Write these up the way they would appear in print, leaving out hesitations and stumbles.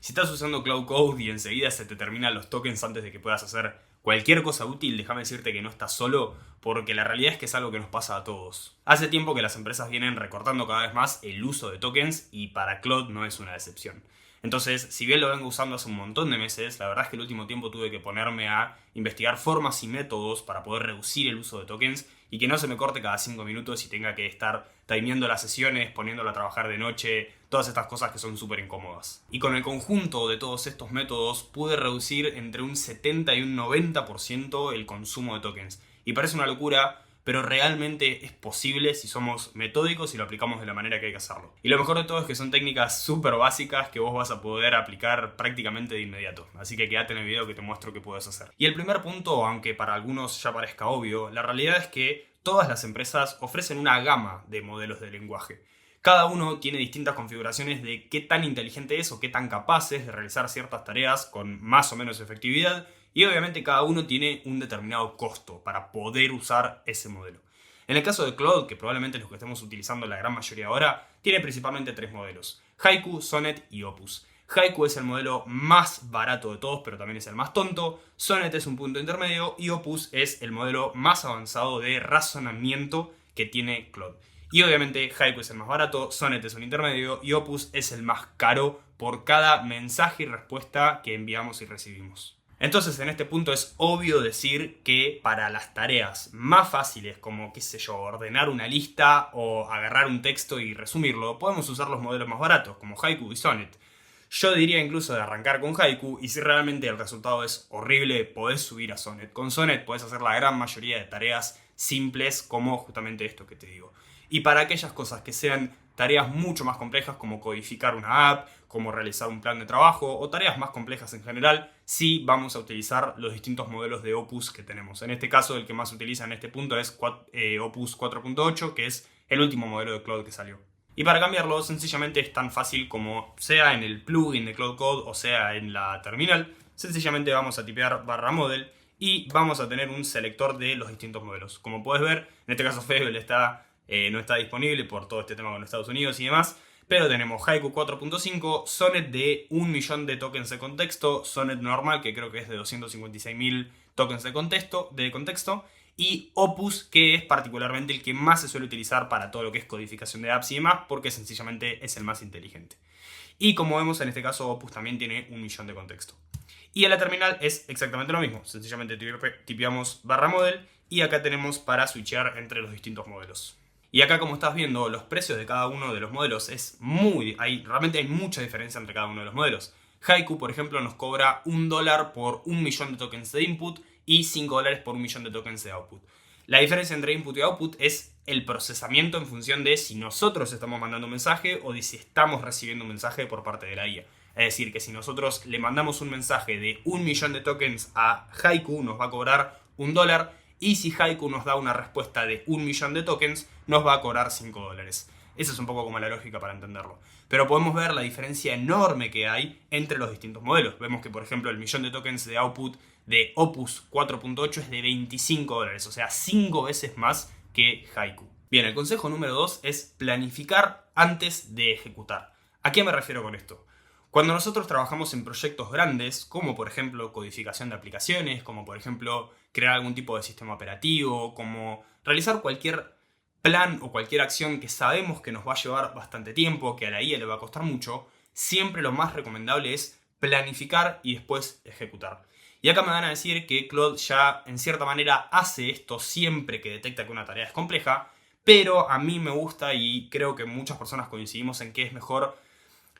Si estás usando Cloud Code y enseguida se te terminan los tokens antes de que puedas hacer cualquier cosa útil, déjame decirte que no estás solo, porque la realidad es que es algo que nos pasa a todos. Hace tiempo que las empresas vienen recortando cada vez más el uso de tokens y para Claude no es una excepción. Entonces, si bien lo vengo usando hace un montón de meses, la verdad es que el último tiempo tuve que ponerme a investigar formas y métodos para poder reducir el uso de tokens y que no se me corte cada 5 minutos y tenga que estar timeando las sesiones, poniéndolo a trabajar de noche, todas estas cosas que son súper incómodas. Y con el conjunto de todos estos métodos pude reducir entre un 70 y un 90% el consumo de tokens. Y parece una locura, pero realmente es posible si somos metódicos y lo aplicamos de la manera que hay que hacerlo. Y lo mejor de todo es que son técnicas súper básicas que vos vas a poder aplicar prácticamente de inmediato. Así que quédate en el video que te muestro qué puedes hacer. Y el primer punto, aunque para algunos ya parezca obvio, la realidad es que todas las empresas ofrecen una gama de modelos de lenguaje. Cada uno tiene distintas configuraciones de qué tan inteligente es o qué tan capaz es de realizar ciertas tareas con más o menos efectividad. Y obviamente cada uno tiene un determinado costo para poder usar ese modelo. En el caso de Claude, que probablemente es lo que estemos utilizando la gran mayoría ahora, tiene principalmente tres modelos: Haiku, Sonnet y Opus. Haiku es el modelo más barato de todos, pero también es el más tonto. Sonnet es un punto intermedio y Opus es el modelo más avanzado de razonamiento que tiene Claude. Y obviamente Haiku es el más barato, Sonnet es un intermedio y Opus es el más caro por cada mensaje y respuesta que enviamos y recibimos. Entonces, en este punto es obvio decir que para las tareas más fáciles, como, qué sé yo, ordenar una lista o agarrar un texto y resumirlo, podemos usar los modelos más baratos, como Haiku y Sonnet. Yo diría incluso de arrancar con Haiku, y si realmente el resultado es horrible, podés subir a Sonnet. Con Sonnet podés hacer la gran mayoría de tareas simples, como justamente esto que te digo. Y para aquellas cosas que sean tareas mucho más complejas, como codificar una app, como realizar un plan de trabajo, o tareas más complejas en general, sí vamos a utilizar los distintos modelos de Opus que tenemos. En este caso, el que más se utiliza en este punto es Opus 4.8, que es el último modelo de Claude que salió. Y para cambiarlo, sencillamente es tan fácil como sea en el plugin de Cloud Code o sea en la terminal. Sencillamente vamos a tipear /model y vamos a tener un selector de los distintos modelos. Como puedes ver, en este caso Fable no está disponible por todo este tema con Estados Unidos y demás. Pero tenemos Haiku 4.5, Sonnet de 1 millón de tokens de contexto, Sonnet normal, que creo que es de 256.000 tokens de contexto, y Opus, que es particularmente el que más se suele utilizar para todo lo que es codificación de apps y demás, porque sencillamente es el más inteligente. Y como vemos, en este caso Opus también tiene 1 millón de contexto. Y en la terminal es exactamente lo mismo, sencillamente tipeamos /model y acá tenemos para switchear entre los distintos modelos. Y acá, como estás viendo, los precios de cada uno de los modelos realmente hay mucha diferencia entre cada uno de los modelos. Haiku, por ejemplo, nos cobra $1 por 1 millón de tokens de input y $5 por 1 millón de tokens de output. La diferencia entre input y output es el procesamiento en función de si nosotros estamos mandando un mensaje o de si estamos recibiendo un mensaje por parte de la IA. Es decir, que si nosotros le mandamos un mensaje de 1 millón de tokens a Haiku, nos va a cobrar $1. Y si Haiku nos da una respuesta de 1 millón de tokens, nos va a cobrar $5. Esa es un poco como la lógica para entenderlo. Pero podemos ver la diferencia enorme que hay entre los distintos modelos. Vemos que, por ejemplo, el millón de tokens de output de Opus 4.8 es de $25, o sea, 5 veces más que Haiku. Bien, el consejo número 2 es planificar antes de ejecutar. ¿A qué me refiero con esto? Cuando nosotros trabajamos en proyectos grandes, como por ejemplo codificación de aplicaciones, como por ejemplo crear algún tipo de sistema operativo, como realizar cualquier plan o cualquier acción que sabemos que nos va a llevar bastante tiempo, que a la IA le va a costar mucho, siempre lo más recomendable es planificar y después ejecutar. Y acá me van a decir que Claude ya en cierta manera hace esto siempre que detecta que una tarea es compleja, pero a mí me gusta y creo que muchas personas coincidimos en que es mejor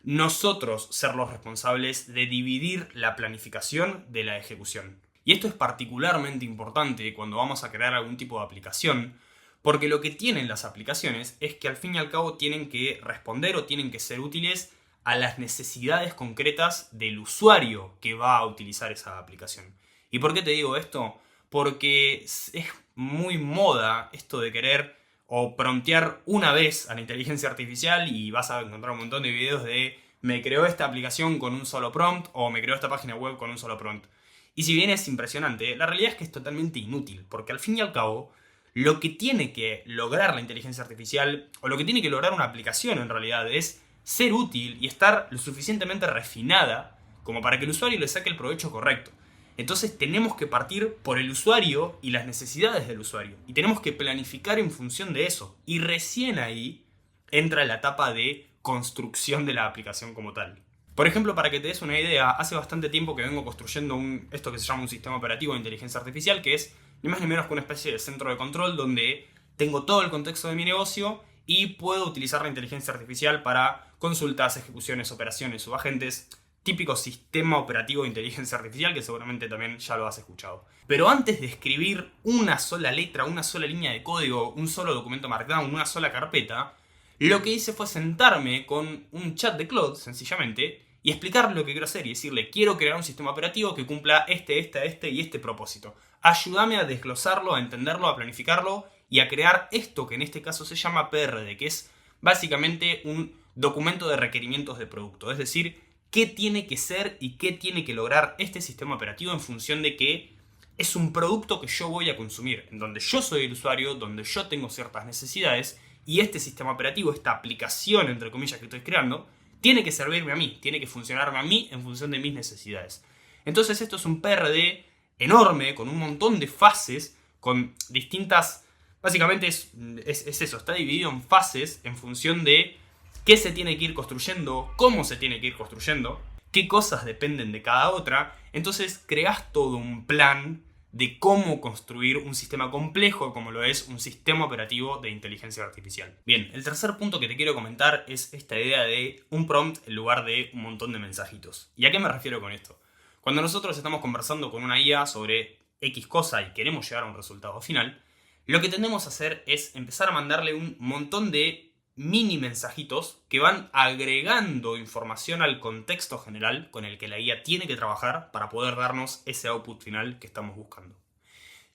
nosotros ser los responsables de dividir la planificación de la ejecución. Y esto es particularmente importante cuando vamos a crear algún tipo de aplicación, porque lo que tienen las aplicaciones es que al fin y al cabo tienen que responder o tienen que ser útiles a las necesidades concretas del usuario que va a utilizar esa aplicación. ¿Y por qué te digo esto? Porque es muy moda esto de querer o promptear una vez a la inteligencia artificial y vas a encontrar un montón de videos de me creó esta aplicación con un solo prompt o me creó esta página web con un solo prompt. Y si bien es impresionante, la realidad es que es totalmente inútil, porque al fin y al cabo lo que tiene que lograr la inteligencia artificial o lo que tiene que lograr una aplicación en realidad es ser útil y estar lo suficientemente refinada como para que el usuario le saque el provecho correcto. Entonces tenemos que partir por el usuario y las necesidades del usuario. Y tenemos que planificar en función de eso. Y recién ahí entra la etapa de construcción de la aplicación como tal. Por ejemplo, para que te des una idea, hace bastante tiempo que vengo construyendo esto que se llama un sistema operativo de inteligencia artificial, que es ni más ni menos que una especie de centro de control donde tengo todo el contexto de mi negocio y puedo utilizar la inteligencia artificial para consultas, ejecuciones, operaciones, subagentes, típico sistema operativo de inteligencia artificial que seguramente también ya lo has escuchado. Pero antes de escribir una sola letra, una sola línea de código, un solo documento Markdown, una sola carpeta, lo que hice fue sentarme con un chat de Claude, sencillamente, y explicar lo que quiero hacer y decirle, quiero crear un sistema operativo que cumpla este y este propósito. Ayúdame a desglosarlo, a entenderlo, a planificarlo y a crear esto que en este caso se llama PRD, que es básicamente un documento de requerimientos de producto. Es decir, qué tiene que ser y qué tiene que lograr este sistema operativo en función de que es un producto que yo voy a consumir, en donde yo soy el usuario, donde yo tengo ciertas necesidades y este sistema operativo, esta aplicación, entre comillas, que estoy creando, tiene que servirme a mí, tiene que funcionarme a mí en función de mis necesidades. Entonces esto es un PRD enorme, con un montón de fases, con distintas... Básicamente es eso, está dividido en fases en función de qué se tiene que ir construyendo, cómo se tiene que ir construyendo, qué cosas dependen de cada otra. Entonces creas todo un plan de cómo construir un sistema complejo como lo es un sistema operativo de inteligencia artificial. Bien, el tercer punto que te quiero comentar es esta idea de un prompt en lugar de un montón de mensajitos. ¿Y a qué me refiero con esto? Cuando nosotros estamos conversando con una IA sobre X cosa y queremos llegar a un resultado final, lo que tendemos a hacer es empezar a mandarle un montón de mini mensajitos que van agregando información al contexto general con el que la IA tiene que trabajar para poder darnos ese output final que estamos buscando.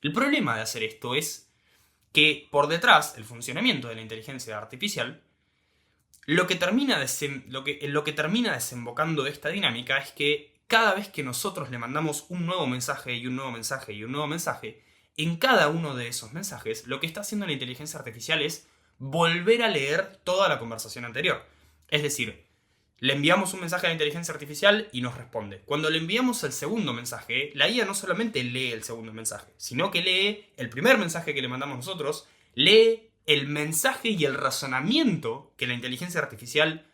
El problema de hacer esto es que por detrás, el funcionamiento de la inteligencia artificial, lo que termina desembocando esta dinámica es que cada vez que nosotros le mandamos un nuevo mensaje y un nuevo mensaje y un nuevo mensaje, en cada uno de esos mensajes lo que está haciendo la inteligencia artificial es volver a leer toda la conversación anterior. Es decir, le enviamos un mensaje a la inteligencia artificial y nos responde. Cuando le enviamos el segundo mensaje, la IA no solamente lee el segundo mensaje, sino que lee el primer mensaje que le mandamos nosotros, lee el mensaje y el razonamiento que la inteligencia artificial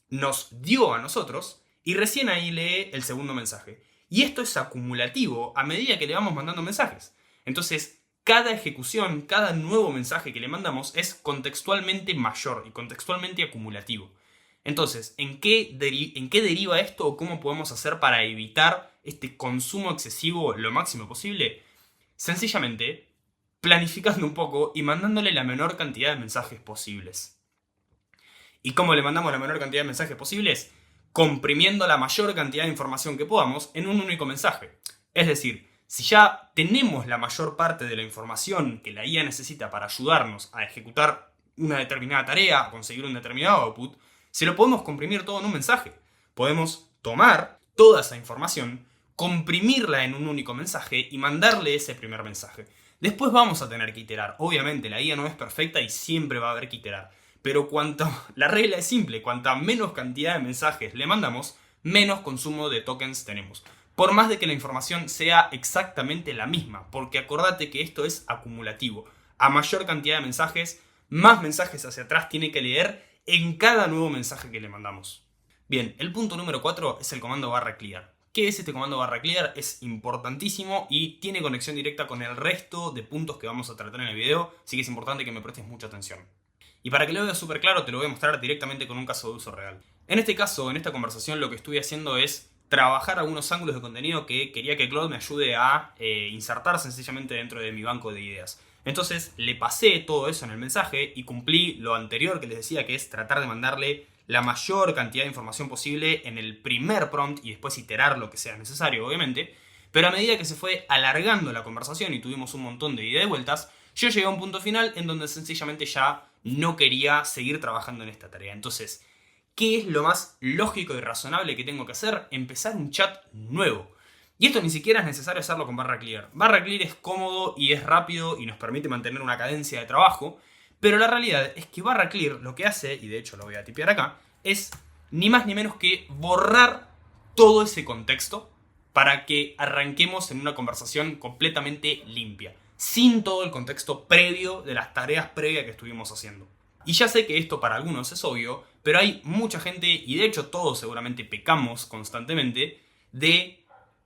nos dio a nosotros y recién ahí lee el segundo mensaje. Y esto es acumulativo a medida que le vamos mandando mensajes. Entonces, cada ejecución, cada nuevo mensaje que le mandamos es contextualmente mayor y contextualmente acumulativo. Entonces, ¿en qué deriva esto o cómo podemos hacer para evitar este consumo excesivo lo máximo posible? Sencillamente, planificando un poco y mandándole la menor cantidad de mensajes posibles. ¿Y cómo le mandamos la menor cantidad de mensajes posibles? Comprimiendo la mayor cantidad de información que podamos en un único mensaje. Es decir, si ya tenemos la mayor parte de la información que la IA necesita para ayudarnos a ejecutar una determinada tarea, a conseguir un determinado output, se lo podemos comprimir todo en un mensaje. Podemos tomar toda esa información, comprimirla en un único mensaje y mandarle ese primer mensaje. Después vamos a tener que iterar. Obviamente la IA no es perfecta y siempre va a haber que iterar. Pero la regla es simple, cuanta menos cantidad de mensajes le mandamos, menos consumo de tokens tenemos. Por más de que la información sea exactamente la misma, porque acordate que esto es acumulativo. A mayor cantidad de mensajes, más mensajes hacia atrás tiene que leer en cada nuevo mensaje que le mandamos. Bien, el punto número 4 es el comando /clear. ¿Qué es este comando /clear? Es importantísimo y tiene conexión directa con el resto de puntos que vamos a tratar en el video, así que es importante que me prestes mucha atención. Y para que lo veas súper claro, te lo voy a mostrar directamente con un caso de uso real. En este caso, en esta conversación, lo que estoy haciendo es trabajar algunos ángulos de contenido que quería que Claude me ayude a insertar sencillamente dentro de mi banco de ideas. Entonces le pasé todo eso en el mensaje y cumplí lo anterior que les decía, que es tratar de mandarle la mayor cantidad de información posible en el primer prompt y después iterar lo que sea necesario, obviamente. Pero a medida que se fue alargando la conversación y tuvimos un montón de ida y vueltas, yo llegué a un punto final en donde sencillamente ya no quería seguir trabajando en esta tarea. Entonces, ¿qué es lo más lógico y razonable que tengo que hacer? Empezar un chat nuevo. Y esto ni siquiera es necesario hacerlo con /clear. /clear es cómodo y es rápido y nos permite mantener una cadencia de trabajo, pero la realidad es que /clear lo que hace, y de hecho lo voy a tipear acá, es ni más ni menos que borrar todo ese contexto para que arranquemos en una conversación completamente limpia, sin todo el contexto previo de las tareas previas que estuvimos haciendo. Y ya sé que esto para algunos es obvio, pero hay mucha gente, y de hecho todos seguramente pecamos constantemente, de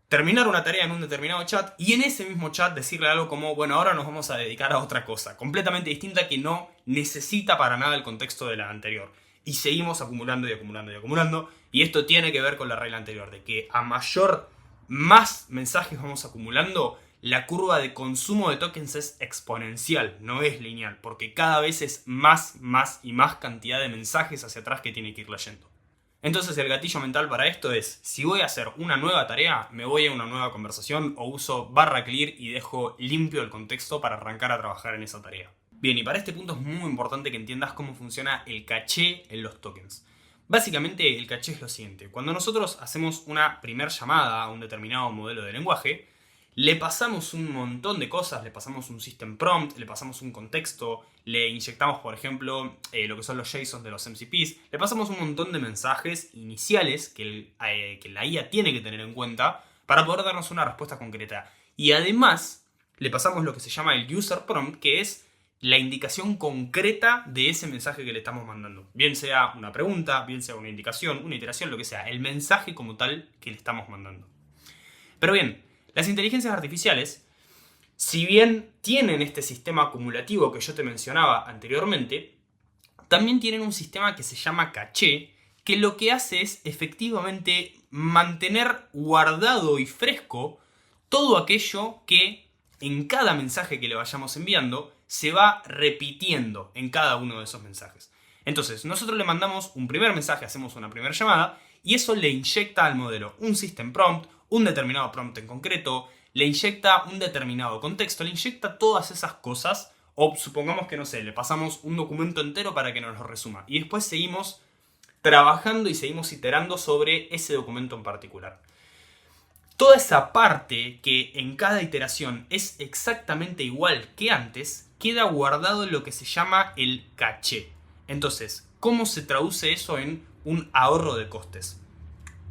terminar una tarea en un determinado chat y en ese mismo chat decirle algo como, bueno, ahora nos vamos a dedicar a otra cosa, completamente distinta que no necesita para nada el contexto de la anterior. Y seguimos acumulando y acumulando y acumulando, y esto tiene que ver con la regla anterior, de que a más mensajes vamos acumulando, la curva de consumo de tokens es exponencial, no es lineal, porque cada vez es más y más cantidad de mensajes hacia atrás que tiene que ir leyendo. Entonces el gatillo mental para esto es, si voy a hacer una nueva tarea, me voy a una nueva conversación o uso barra clear y dejo limpio el contexto para arrancar a trabajar en esa tarea. Bien, y para este punto es muy importante que entiendas cómo funciona el caché en los tokens. Básicamente el caché es lo siguiente, cuando nosotros hacemos una primer llamada a un determinado modelo de lenguaje, le pasamos un montón de cosas, le pasamos un system prompt, le pasamos un contexto, le inyectamos, por ejemplo, lo que son los JSONs de los MCPs, le pasamos un montón de mensajes iniciales que la IA tiene que tener en cuenta para poder darnos una respuesta concreta. Y además, le pasamos lo que se llama el user prompt, que es la indicación concreta de ese mensaje que le estamos mandando. Bien sea una pregunta, bien sea una indicación, una iteración, lo que sea, el mensaje como tal que le estamos mandando. Pero bien, las inteligencias artificiales, si bien tienen este sistema acumulativo que yo te mencionaba anteriormente, también tienen un sistema que se llama caché, que lo que hace es efectivamente mantener guardado y fresco todo aquello que en cada mensaje que le vayamos enviando se va repitiendo en cada uno de esos mensajes. Entonces, nosotros le mandamos un primer mensaje, hacemos una primera llamada, y eso le inyecta al modelo un system prompt, un determinado prompt en concreto, le inyecta un determinado contexto, le inyecta todas esas cosas, o supongamos que, no sé, le pasamos un documento entero para que nos lo resuma, y después seguimos trabajando y seguimos iterando sobre ese documento en particular. Toda esa parte que en cada iteración es exactamente igual que antes, queda guardado en lo que se llama el caché. Entonces, ¿cómo se traduce eso en un ahorro de costes?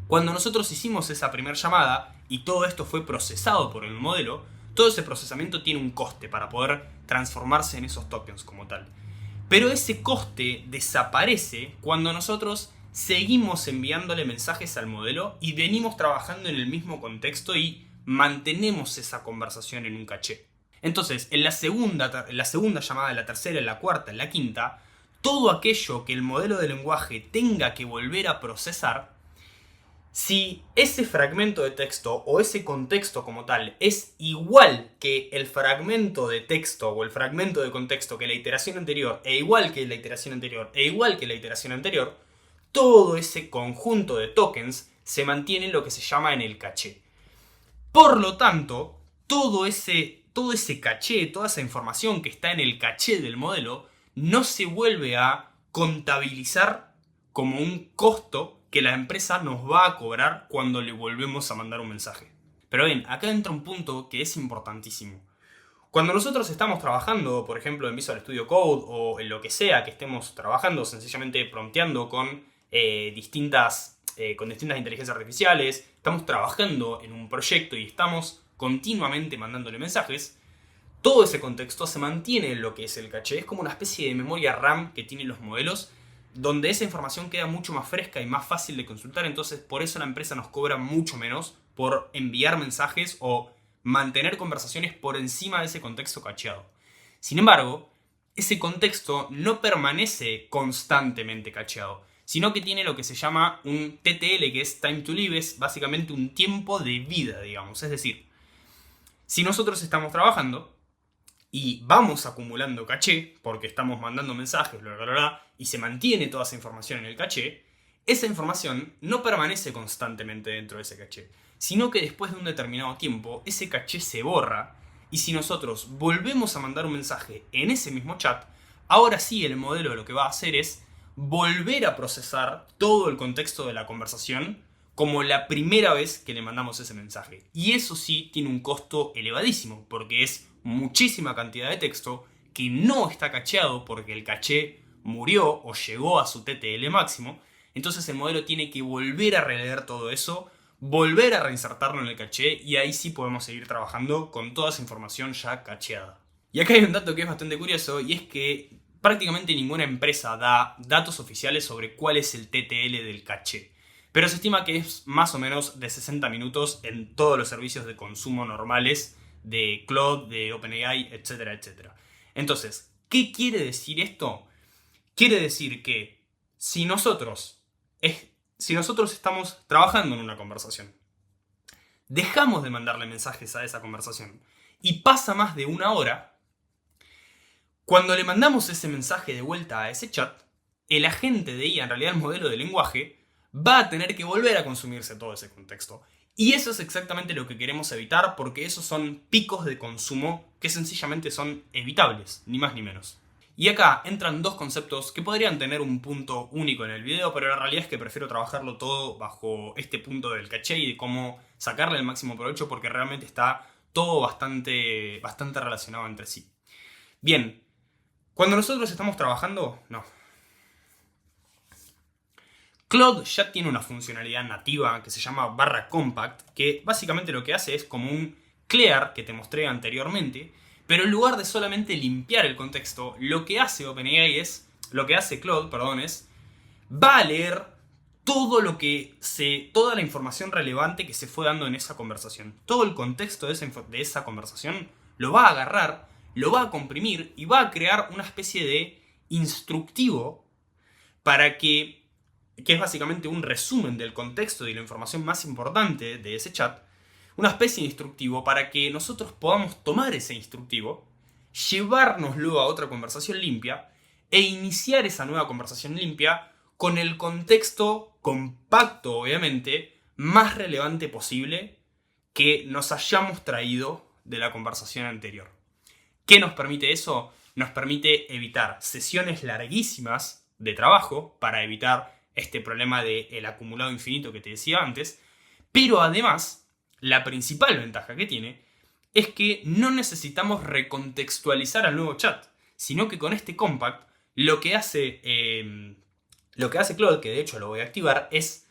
Cuando nosotros hicimos esa primera llamada y todo esto fue procesado por el modelo, todo ese procesamiento tiene un coste para poder transformarse en esos tokens como tal. Pero ese coste desaparece cuando nosotros seguimos enviándole mensajes al modelo y venimos trabajando en el mismo contexto y mantenemos esa conversación en un caché. Entonces, en la segunda llamada, en la tercera, en la cuarta, en la quinta, todo aquello que el modelo de lenguaje tenga que volver a procesar, si ese fragmento de texto o ese contexto como tal es igual que el fragmento de texto o el fragmento de contexto que la iteración anterior, e igual que la iteración anterior, e igual que la iteración anterior, todo ese conjunto de tokens se mantiene en lo que se llama en el caché. Por lo tanto, todo ese caché, toda esa información que está en el caché del modelo, no se vuelve a contabilizar como un costo que la empresa nos va a cobrar cuando le volvemos a mandar un mensaje. Pero bien, acá entra un punto que es importantísimo. Cuando nosotros estamos trabajando, por ejemplo, en Visual Studio Code o en lo que sea que estemos trabajando, sencillamente prompteando con distintas inteligencias artificiales, estamos trabajando en un proyecto y estamos continuamente mandándole mensajes, todo ese contexto se mantiene en lo que es el caché. Es como una especie de memoria RAM que tienen los modelos, donde esa información queda mucho más fresca y más fácil de consultar. Entonces, por eso la empresa nos cobra mucho menos por enviar mensajes o mantener conversaciones por encima de ese contexto cacheado. Sin embargo, ese contexto no permanece constantemente cacheado, sino que tiene lo que se llama un TTL, que es Time to Live, es básicamente un tiempo de vida, digamos. Es decir, si nosotros estamos trabajando y vamos acumulando caché, porque estamos mandando mensajes, y se mantiene toda esa información en el caché, esa información no permanece constantemente dentro de ese caché, sino que después de un determinado tiempo, ese caché se borra, y si nosotros volvemos a mandar un mensaje en ese mismo chat, ahora sí el modelo lo que va a hacer es volver a procesar todo el contexto de la conversación como la primera vez que le mandamos ese mensaje. Y eso sí tiene un costo elevadísimo, porque es muchísima cantidad de texto que no está cacheado porque el caché murió o llegó a su TTL máximo. Entonces el modelo tiene que volver a releer todo eso, volver a reinsertarlo en el caché y ahí sí podemos seguir trabajando con toda esa información ya cacheada. Y acá hay un dato que es bastante curioso y es que prácticamente ninguna empresa da datos oficiales sobre cuál es el TTL del caché. Pero se estima que es más o menos de 60 minutos en todos los servicios de consumo normales de Cloud, de OpenAI, etcétera, etcétera. Entonces, ¿qué quiere decir esto? Quiere decir que si nosotros estamos trabajando en una conversación, dejamos de mandarle mensajes a esa conversación y pasa más de una hora, cuando le mandamos ese mensaje de vuelta a ese chat, el agente de IA, en realidad el modelo de lenguaje, va a tener que volver a consumirse todo ese contexto. Y eso es exactamente lo que queremos evitar, porque esos son picos de consumo que sencillamente son evitables, ni más ni menos. Y acá entran dos conceptos que podrían tener un punto único en el video, pero la realidad es que prefiero trabajarlo todo bajo este punto del caché y de cómo sacarle el máximo provecho, porque realmente está todo bastante relacionado entre sí. Bien, cuando nosotros estamos trabajando, Claude ya tiene una funcionalidad nativa que se llama /compact, que básicamente lo que hace es como un clear que te mostré anteriormente, pero en lugar de solamente limpiar el contexto, lo que hace Claude, va a leer toda la información relevante que se fue dando en esa conversación. Todo el contexto de esa conversación lo va a agarrar, lo va a comprimir y va a crear una especie de instructivo para que es básicamente un resumen del contexto y la información más importante de ese chat, una especie de instructivo para que nosotros podamos tomar ese instructivo, llevárnoslo a otra conversación limpia e iniciar esa nueva conversación limpia con el contexto compacto, obviamente, más relevante posible que nos hayamos traído de la conversación anterior. ¿Qué nos permite eso? Nos permite evitar sesiones larguísimas de trabajo para evitar este problema del acumulado infinito que te decía antes, pero además, la principal ventaja que tiene es que no necesitamos recontextualizar al nuevo chat, sino que con este compact lo que hace Claude, que de hecho lo voy a activar, es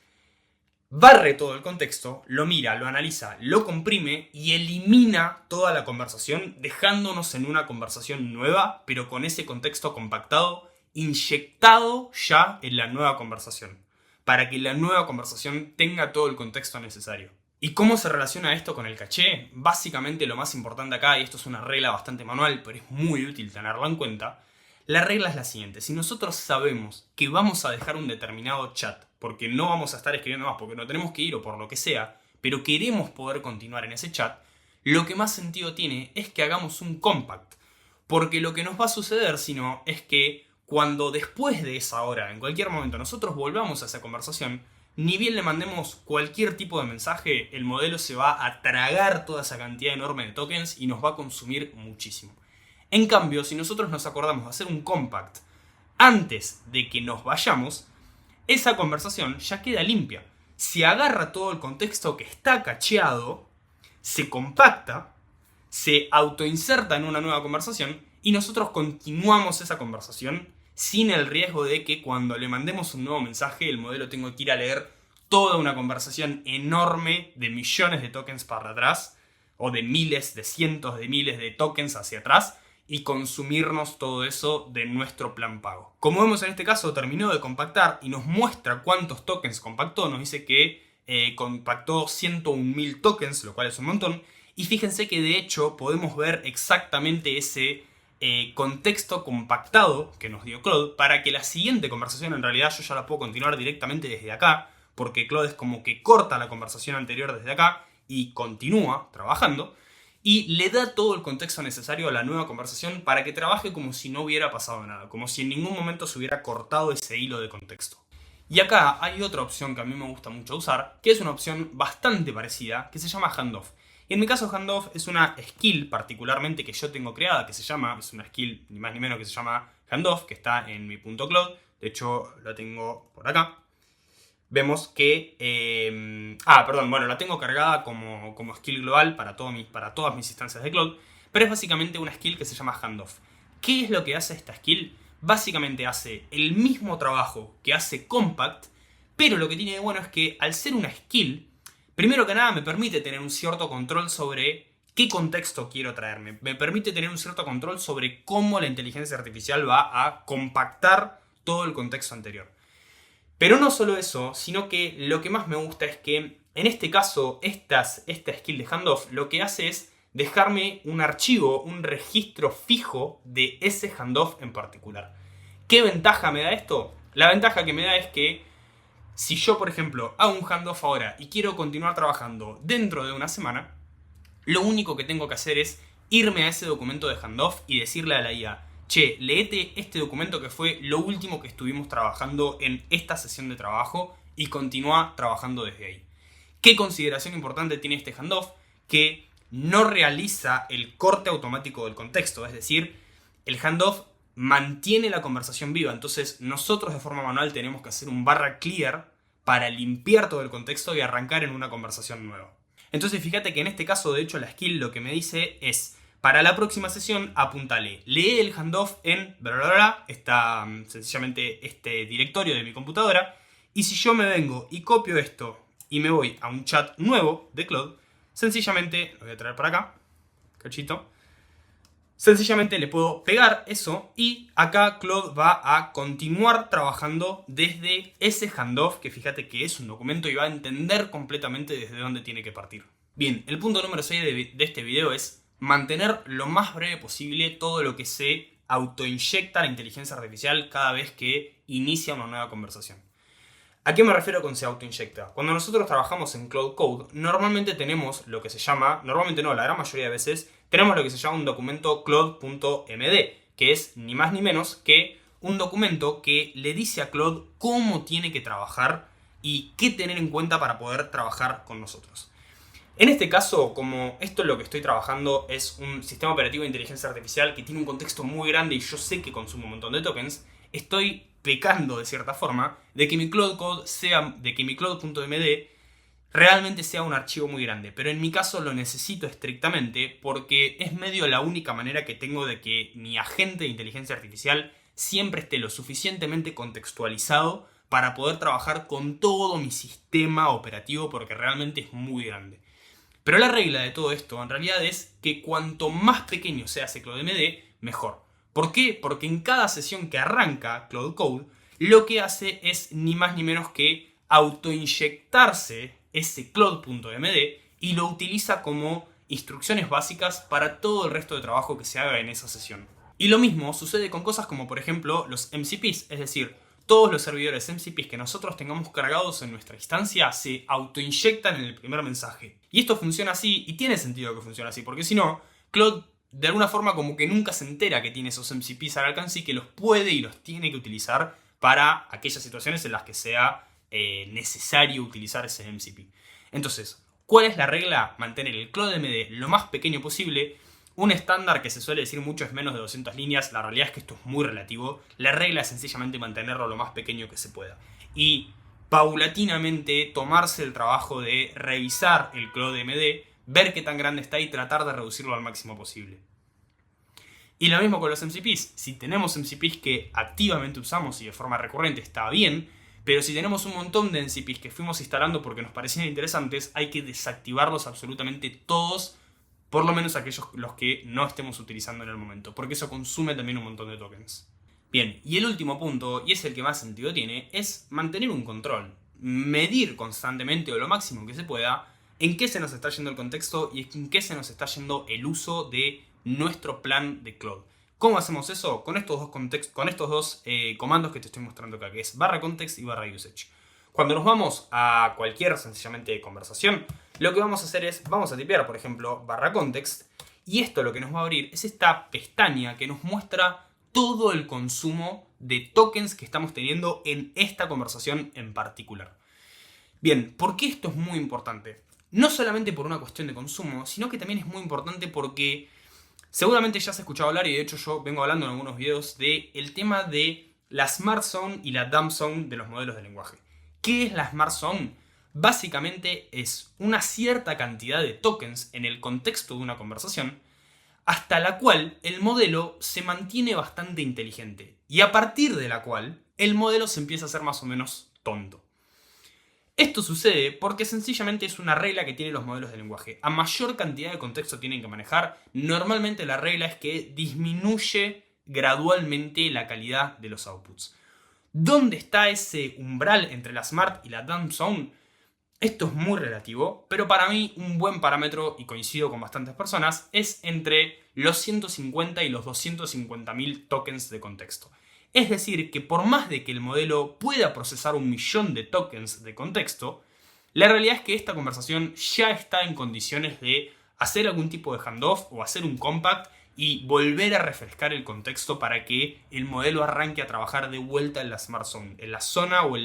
barre todo el contexto, lo mira, lo analiza, lo comprime y elimina toda la conversación, dejándonos en una conversación nueva, pero con ese contexto compactado, inyectado ya en la nueva conversación, para que la nueva conversación tenga todo el contexto necesario. ¿Y cómo se relaciona esto con el caché? Básicamente lo más importante acá, y esto es una regla bastante manual, pero es muy útil tenerla en cuenta, la regla es la siguiente: si nosotros sabemos que vamos a dejar un determinado chat, porque no vamos a estar escribiendo más, porque no tenemos que ir o por lo que sea, pero queremos poder continuar en ese chat, lo que más sentido tiene es que hagamos un compact, porque lo que nos va a suceder sino es que cuando después de esa hora, en cualquier momento, nosotros volvamos a esa conversación, ni bien le mandemos cualquier tipo de mensaje, el modelo se va a tragar toda esa cantidad enorme de tokens y nos va a consumir muchísimo. En cambio, si nosotros nos acordamos de hacer un compact antes de que nos vayamos, esa conversación ya queda limpia. Se agarra todo el contexto que está cacheado, se compacta, se autoinserta en una nueva conversación y nosotros continuamos esa conversación sin el riesgo de que cuando le mandemos un nuevo mensaje el modelo tenga que ir a leer toda una conversación enorme de millones de tokens para atrás o de miles, de cientos de miles de tokens hacia atrás y consumirnos todo eso de nuestro plan pago. Como vemos en este caso, terminó de compactar y nos muestra cuántos tokens compactó. Nos dice que compactó 101.000 tokens, lo cual es un montón. Y fíjense que de hecho podemos ver exactamente ese contexto compactado que nos dio Claude para que la siguiente conversación, en realidad yo ya la puedo continuar directamente desde acá, porque Claude es como que corta la conversación anterior desde acá y continúa trabajando. Y le da todo el contexto necesario a la nueva conversación para que trabaje como si no hubiera pasado nada, como si en ningún momento se hubiera cortado ese hilo de contexto. Y acá hay otra opción que a mí me gusta mucho usar, que es una opción bastante parecida, que se llama Handoff. Y en mi caso Handoff es una skill particularmente que yo tengo creada, es una skill ni más ni menos que se llama Handoff, que está en mi .cloud, de hecho la tengo por acá. Vemos que... la tengo cargada como skill global para todas mis instancias de Cloud, pero es básicamente una skill que se llama Handoff. ¿Qué es lo que hace esta skill? Básicamente hace el mismo trabajo que hace Compact, Pero lo que tiene de bueno es que al ser una skill, primero que nada me permite tener un cierto control sobre qué contexto quiero traerme. Me permite tener un cierto control sobre cómo la inteligencia artificial va a compactar todo el contexto anterior. Pero no solo eso, sino que lo que más me gusta es que en este caso, esta skill de handoff lo que hace es dejarme un archivo, un registro fijo de ese handoff en particular. ¿Qué ventaja me da esto? La ventaja que me da es que si yo, por ejemplo, hago un handoff ahora y quiero continuar trabajando dentro de una semana, lo único que tengo que hacer es irme a ese documento de handoff y decirle a la IA: che, léete este documento que fue lo último que estuvimos trabajando en esta sesión de trabajo y continúa trabajando desde ahí. ¿Qué consideración importante tiene este handoff? Que no realiza el corte automático del contexto, es decir, el handoff mantiene la conversación viva, entonces nosotros de forma manual tenemos que hacer un barra clear para limpiar todo el contexto y arrancar en una conversación nueva. Entonces fíjate que en este caso, de hecho, la skill lo que me dice es: para la próxima sesión, apúntale, lee el handoff en bla bla bla, está sencillamente este directorio de mi computadora, y si yo me vengo y copio esto y me voy a un chat nuevo de Claude, sencillamente, lo voy a traer para acá, cachito, sencillamente le puedo pegar eso y acá Claude va a continuar trabajando desde ese handoff, que fíjate que es un documento y va a entender completamente desde dónde tiene que partir. Bien, el punto número 6 de este video es mantener lo más breve posible todo lo que se autoinyecta la inteligencia artificial cada vez que inicia una nueva conversación. ¿A qué me refiero con se autoinyecta? Cuando nosotros trabajamos en Claude Code, normalmente tenemos lo que se llama, normalmente no, la gran mayoría de veces, tenemos lo que se llama un documento claude.md, que es ni más ni menos que un documento que le dice a Claude cómo tiene que trabajar y qué tener en cuenta para poder trabajar con nosotros. En este caso, como esto es lo que estoy trabajando, es un sistema operativo de inteligencia artificial que tiene un contexto muy grande y yo sé que consume un montón de tokens, estoy pecando de cierta forma de que mi Claude Code sea, de que mi Claude.md realmente sea un archivo muy grande, pero en mi caso lo necesito estrictamente porque es medio la única manera que tengo de que mi agente de inteligencia artificial siempre esté lo suficientemente contextualizado para poder trabajar con todo mi sistema operativo, porque realmente es muy grande. Pero la regla de todo esto en realidad es que cuanto más pequeño sea ese ClaudeMD, mejor. ¿Por qué? Porque en cada sesión que arranca Claude Code, lo que hace es ni más ni menos que autoinyectarse ese Claude.md y lo utiliza como instrucciones básicas para todo el resto de trabajo que se haga en esa sesión. Y lo mismo sucede con cosas como, por ejemplo, los MCPs, es decir, todos los servidores MCPs que nosotros tengamos cargados en nuestra instancia se autoinyectan en el primer mensaje. Y esto funciona así, y tiene sentido que funcione así, porque si no, Claude de alguna forma como que nunca se entera que tiene esos MCPs al alcance y que los puede y los tiene que utilizar para aquellas situaciones en las que sea necesario utilizar ese MCP. Entonces, ¿cuál es la regla? Mantener el ClaudeMD lo más pequeño posible. Un estándar que se suele decir mucho es menos de 200 líneas. La realidad es que esto es muy relativo. La regla es sencillamente mantenerlo lo más pequeño que se pueda. Y paulatinamente tomarse el trabajo de revisar el ClaudeMD, ver qué tan grande está y tratar de reducirlo al máximo posible. Y lo mismo con los MCPs. Si tenemos MCPs que activamente usamos y de forma recurrente, está bien. Pero si tenemos un montón de MCPs que fuimos instalando porque nos parecían interesantes, hay que desactivarlos absolutamente todos, por lo menos aquellos los que no estemos utilizando en el momento, porque eso consume también un montón de tokens. Bien, y el último punto, y es el que más sentido tiene, es mantener un control. Medir constantemente o lo máximo que se pueda en qué se nos está yendo el contexto y en qué se nos está yendo el uso de nuestro plan de Claude. ¿Cómo hacemos eso? Con estos dos comandos que te estoy mostrando acá, que es /context y /usage. Cuando nos vamos a cualquier sencillamente conversación, lo que vamos a hacer es, vamos a tipear, por ejemplo, /context, y esto lo que nos va a abrir es esta pestaña que nos muestra todo el consumo de tokens que estamos teniendo en esta conversación en particular. Bien, ¿por qué esto es muy importante? No solamente por una cuestión de consumo, sino que también es muy importante porque seguramente ya has escuchado hablar, y de hecho yo vengo hablando en algunos videos, del tema de la Smart Zone y la Dumb Zone de los modelos de lenguaje. ¿Qué es la Smart Zone? Básicamente es una cierta cantidad de tokens en el contexto de una conversación hasta la cual el modelo se mantiene bastante inteligente y a partir de la cual el modelo se empieza a hacer más o menos tonto. Esto sucede porque sencillamente es una regla que tienen los modelos de lenguaje. A mayor cantidad de contexto tienen que manejar, normalmente la regla es que disminuye gradualmente la calidad de los outputs. ¿Dónde está ese umbral entre la Smart y la Dumb Zone? Esto es muy relativo, pero para mí un buen parámetro, y coincido con bastantes personas, es entre los 150 y los 250.000 tokens de contexto. Es decir, que por más de que el modelo pueda procesar 1.000.000 de tokens de contexto, la realidad es que esta conversación ya está en condiciones de hacer algún tipo de handoff o hacer un compact y volver a refrescar el contexto para que el modelo arranque a trabajar de vuelta en la Smart Zone, en la zona o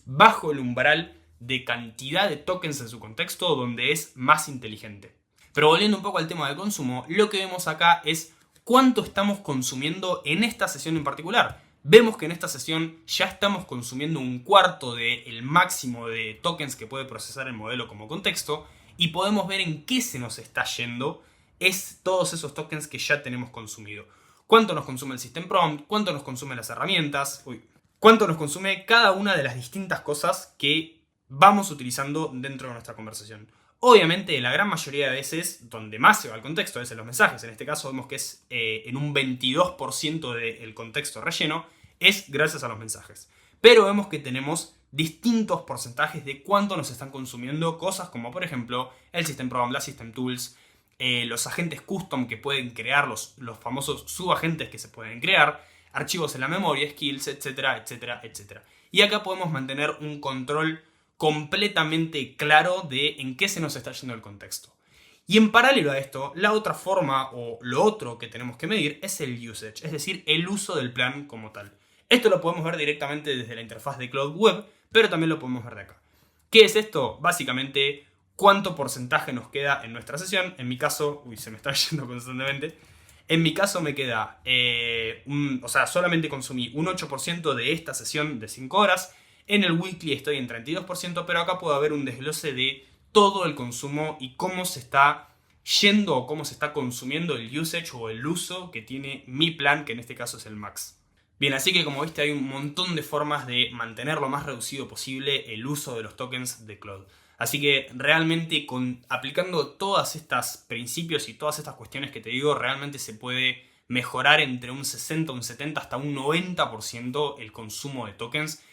bajo el umbral de cantidad de tokens en su contexto donde es más inteligente. Pero volviendo un poco al tema del consumo, lo que vemos acá es cuánto estamos consumiendo en esta sesión en particular. Vemos que en esta sesión ya estamos consumiendo un cuarto del máximo de tokens que puede procesar el modelo como contexto y podemos ver en qué se nos está yendo todos esos tokens que ya tenemos consumido. Cuánto nos consume el System Prompt, cuánto nos consumen las herramientas, cuánto nos consume cada una de las distintas cosas que vamos utilizando dentro de nuestra conversación. Obviamente, la gran mayoría de veces, donde más se va el contexto es en los mensajes. En este caso vemos que es en un 22% del contexto relleno, es gracias a los mensajes. Pero vemos que tenemos distintos porcentajes de cuánto nos están consumiendo cosas como, por ejemplo, el System Program, las System Tools, los agentes custom que pueden crear, los famosos subagentes que se pueden crear, archivos en la memoria, skills, etcétera, etcétera, etcétera. Y acá podemos mantener un control completamente claro de en qué se nos está yendo el contexto. Y en paralelo a esto, la otra forma o lo otro que tenemos que medir es el usage, es decir, el uso del plan como tal. Esto lo podemos ver directamente desde la interfaz de Cloud Web, pero también lo podemos ver de acá. ¿Qué es esto? Básicamente, cuánto porcentaje nos queda en nuestra sesión. En mi caso, se me está yendo constantemente. En mi caso me queda, solamente consumí un 8% de esta sesión de 5 horas. En el weekly estoy en 32%, pero acá puedo ver un desglose de todo el consumo y cómo se está yendo o cómo se está consumiendo el usage o el uso que tiene mi plan, que en este caso es el Max. Bien, así que como viste hay un montón de formas de mantener lo más reducido posible el uso de los tokens de Cloud. Así que realmente aplicando todos estos principios y todas estas cuestiones que te digo, realmente se puede mejorar entre un 60, un 70 hasta un 90% el consumo de tokens.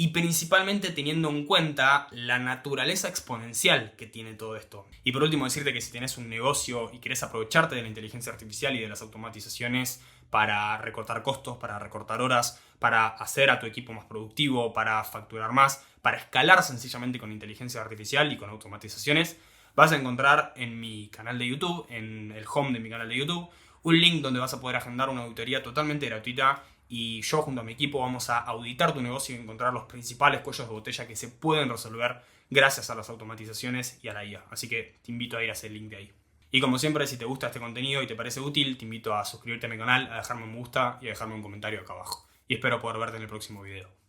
Y principalmente teniendo en cuenta la naturaleza exponencial que tiene todo esto. Y por último decirte que si tenés un negocio y querés aprovecharte de la inteligencia artificial y de las automatizaciones para recortar costos, para recortar horas, para hacer a tu equipo más productivo, para facturar más, para escalar sencillamente con inteligencia artificial y con automatizaciones, vas a encontrar en mi canal de YouTube, en el home de mi canal de YouTube, un link donde vas a poder agendar una auditoría totalmente gratuita y yo junto a mi equipo vamos a auditar tu negocio y encontrar los principales cuellos de botella que se pueden resolver gracias a las automatizaciones y a la IA. Así que te invito a ir a ese link de ahí. Y como siempre, si te gusta este contenido y te parece útil, te invito a suscribirte a mi canal, a dejarme un me gusta y a dejarme un comentario acá abajo. Y espero poder verte en el próximo video.